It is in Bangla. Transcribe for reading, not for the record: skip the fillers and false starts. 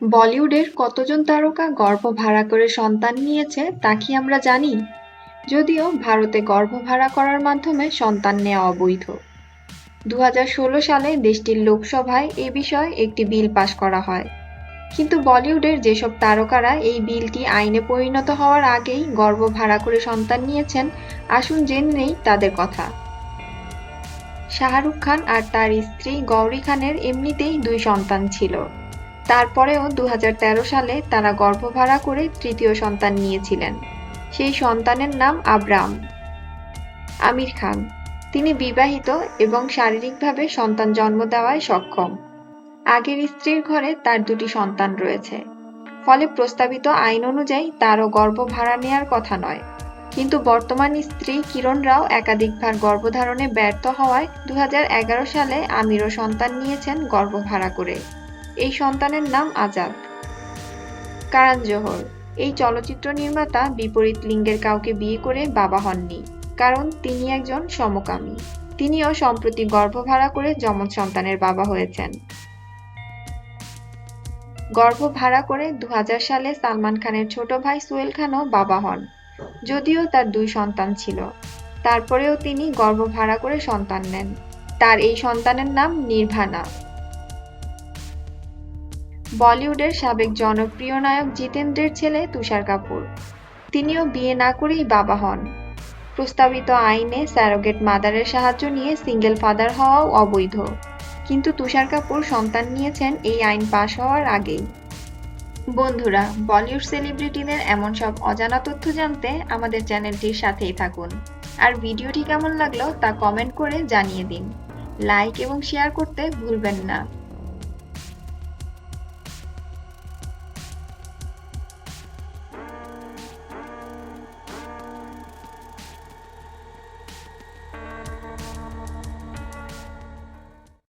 বলিউডের কতজন তারকা গর্ভ ভাড়া করে সন্তান নিয়েছে তা কি আমরা জানি? যদিও ভারতে গর্ভ ভাড়া করার মাধ্যমে সন্তান নেওয়া অবৈধ। 2016 সালে দেশটির লোকসভায় এ বিষয়ে একটি বিল পাস করা হয়। কিন্তু বলিউডের যেসব তারকারা এই বিলটি আইনে পরিণত হওয়ার আগেই গর্ভ ভাড়া করে সন্তান নিয়েছেন, আসুন জেনে নেই তাদের কথা। শাহরুখ খান আর তার স্ত্রী গৌরী খানের এমনিতেই 2 সন্তান ছিল। তারপরেও 2013 সালে তারা গর্ভ ভাড়া করে তৃতীয় সন্তান নিয়েছিলেন। সেই সন্তানের নাম আব্রাম। আমির খান, তিনি বিবাহিত এবং শারীরিকভাবে সন্তান জন্ম দেওয়ায় সক্ষম। আগের স্ত্রীর ঘরে তার 2টি সন্তান রয়েছে। ফলে প্রস্তাবিত আইন অনুযায়ী তারও গর্ভ ভাড়া নেয়ার কথা নয়। কিন্তু বর্তমান স্ত্রী কিরণ রাও একাধিকবার গর্ভধারণে ব্যর্থ হওয়ায় 2011 সালে আমিরও সন্তান নিয়েছেন গর্ভ ভাড়া করে। এই সন্তানের নাম আজাদ। কারণ জোহর, এই চলচ্চিত্র নির্মাতা বিপরীত লিঙ্গের কাউকে বিয়ে করে বাবা হননি, কারণ তিনি একজন সমকামী। তিনিও সম্প্রতি গর্ভ ভাড়া করে যমজ সন্তানের বাবা হয়েছেন। গর্ভ ভাড়া করে 2000 সালে সালমান খানের ছোট ভাই সোহেল খানও বাবা হন। যদিও তার 2 সন্তান ছিল, তারপরেও তিনি গর্ভ ভাড়া করে সন্তান নেন। তার এই সন্তানের নাম নির্ভানা। বলিউডের সাবেক জনপ্রিয় নায়ক জিতেন্দ্রের ছেলে তুষার কাপুর, তিনিও বিয়ে না করেই বাবা হন। প্রস্তাবিত আইনে স্যারোগেট মাদারের সাহায্য নিয়ে সিঙ্গেল ফাদার হওয়াও অবৈধ, কিন্তু তুষার কাপুর সন্তান নিয়েছেন এই আইন পাশ হওয়ার আগেই। বন্ধুরা, বলিউড সেলিব্রিটিদের এমন সব অজানা তথ্য জানতে আমাদের চ্যানেলটির সাথেই থাকুন। আর ভিডিওটি কেমন লাগলো তা কমেন্ট করে জানিয়ে দিন। লাইক এবং শেয়ার করতে ভুলবেন না।